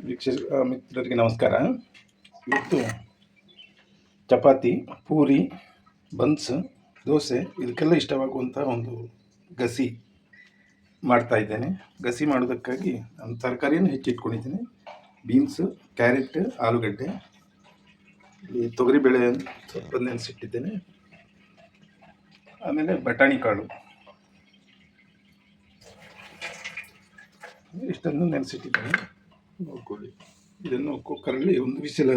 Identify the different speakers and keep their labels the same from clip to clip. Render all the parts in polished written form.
Speaker 1: ಮಿತ್ರರಿಗೆ ನಮಸ್ಕಾರ. ಇವತ್ತು ಚಪಾತಿ, ಪೂರಿ, ಬನ್ಸ್, ದೋಸೆ ಇದಕ್ಕೆಲ್ಲ ಇಷ್ಟವಾಗುವಂಥ ಒಂದು ಗಸಿ ಮಾಡ್ತಾಯಿದ್ದೇನೆ. ಗಸಿ ಮಾಡೋದಕ್ಕಾಗಿ ನಾನು ತರಕಾರಿಯನ್ನು ಹೆಚ್ಚಿಟ್ಕೊಂಡಿದ್ದೀನಿ. ಬೀನ್ಸು, ಕ್ಯಾರೆಟ್, ಆಲೂಗಡ್ಡೆ, ಈ ತೊಗರಿಬೇಳೆ ಸ್ವಲ್ಪ ನೆನೆಸಿಟ್ಟಿದ್ದೇನೆ. ಆಮೇಲೆ ಬಟಾಣಿ ಕಾಳು ಇಷ್ಟನ್ನು ನೆನೆಸಿಟ್ಟಿದ್ದೇನೆ. ನೋಡ್ಕೊಳ್ಳಿ. ಇದನ್ನು ಕುಕ್ಕರಲ್ಲಿ ಒಂದು ವಿಸಿಲ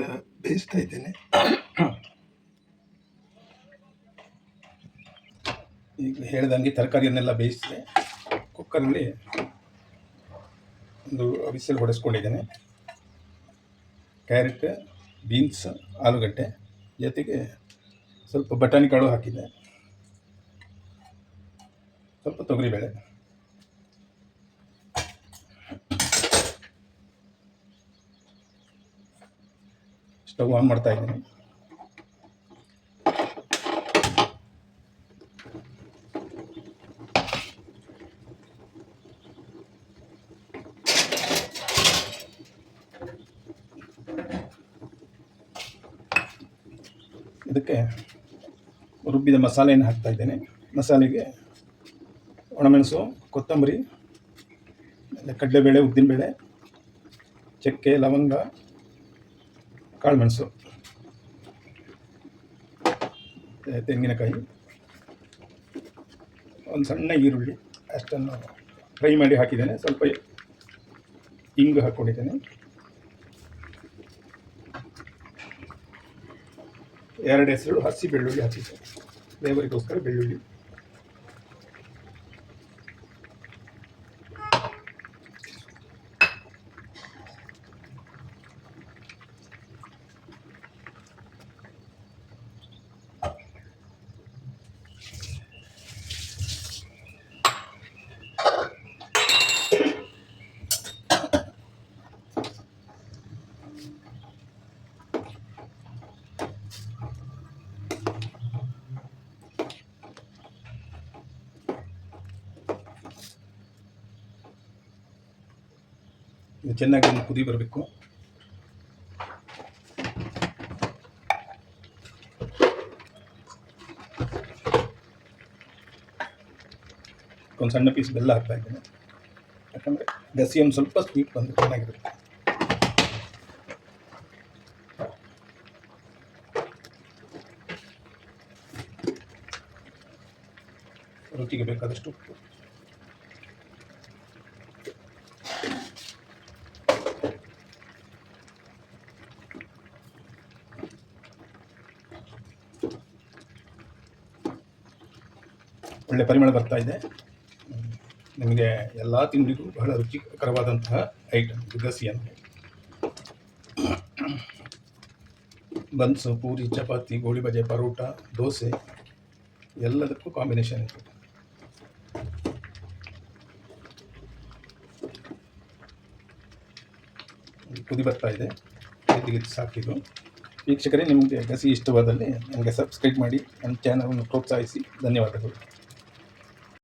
Speaker 1: ಬೇಯಿಸ್ತಾ ಇದ್ದೇನೆ. ಈಗ ಹೇಳ್ದಂಗೆ ತರಕಾರಿಯನ್ನೆಲ್ಲ ಬೇಯಿಸಿದೆ. ಕುಕ್ಕರಲ್ಲಿ ಒಂದು ವಿಸಿಲ್ ಹೊಡೆಸ್ಕೊಂಡಿದ್ದೇನೆ. ಕ್ಯಾರೆಟ್, ಬೀನ್ಸ್, ಆಲೂಗಡ್ಡೆ ಜೊತೆಗೆ ಸ್ವಲ್ಪ ಬಟಾಣಿ ಕಾಳು ಹಾಕಿದೆ, ಸ್ವಲ್ಪ ತೊಗರಿಬೇಳೆ. ಸ್ಟವ್ ಆನ್ ಮಾಡ್ತಾ ಇದ್ದೀನಿ. ಇದಕ್ಕೆ ರುಬ್ಬಿದ ಮಸಾಲೆಯನ್ನು ಹಾಕ್ತಾ ಇದ್ದೇನೆ. ಮಸಾಲೆಗೆ ಒಣಮೆಣಸು, ಕೊತ್ತಂಬರಿ, ಕಡಲೆಬೇಳೆ, ಉದ್ದಿನಬೇಳೆ, ಚಕ್ಕೆ, ಲವಂಗ, ಕಾಳುಮೆಣಸು, ತೆಂಗಿನಕಾಯಿ, ಒಂದು ಸಣ್ಣ ಈರುಳ್ಳಿ ಅಷ್ಟನ್ನು ಫ್ರೈ ಮಾಡಿ ಹಾಕಿದ್ದೇನೆ. ಸ್ವಲ್ಪ ಇಂಗು ಹಾಕ್ಕೊಂಡಿದ್ದೇನೆ. 2 ಹೆಸರು ಹಸಿ ಬೆಳ್ಳುಳ್ಳಿ ಹಾಕಿದ್ದೇನೆ, ಫ್ಲೇವರಿಗೋಸ್ಕರ ಬೆಳ್ಳುಳ್ಳಿ. ಇದು ಚೆನ್ನಾಗಿ ಒಂದು ಕುದಿ ಬರಬೇಕು. ಒಂದು ಸಣ್ಣ ಪೀಸ್ ಬೆಲ್ಲ ಹಾಕ್ತಾ ಇದ್ದೇನೆ, ಯಾಕಂದರೆ ಗಸಿ ಒಂದು ಸ್ವಲ್ಪ ಸ್ವೀಟ್ ಬಂದು ಚೆನ್ನಾಗಿರುತ್ತೆ. ರುಚಿಗೆ ಬೇಕಾದಷ್ಟು ಉಪ್ಪು. ಒಳ್ಳೆ ಪರಿಮಳ ಬರ್ತಾ ಇದೆ. ನಿಮಗೆ ಎಲ್ಲ ತಿಂಡಿಗೂ ಬಹಳ ರುಚಿಕರವಾದಂತಹ ಐಟಮ್ ಗಸಿ ಅಂದರೆ. ಬನ್ಸು, ಪೂರಿ, ಚಪಾತಿ, ಗೋಳಿ ಬಜೆ, ಪರೋಟ, ದೋಸೆ ಎಲ್ಲದಕ್ಕೂ ಕಾಂಬಿನೇಷನ್ ಇದೆ. ಕುದಿ ಬರ್ತಾ ಇದೆ. ಇದಕ್ಕೆ ಸಾಕಿದ್ದು. ವೀಕ್ಷಕರೇ, ನಿಮಗೆ ಗಸಿ ಇಷ್ಟವಾದಲ್ಲಿ ನನಗೆ ಸಬ್ಸ್ಕ್ರೈಬ್ ಮಾಡಿ, ನನ್ನ ಚಾನಲನ್ನು ಪ್ರೋತ್ಸಾಹಿಸಿ. ಧನ್ಯವಾದಗಳು.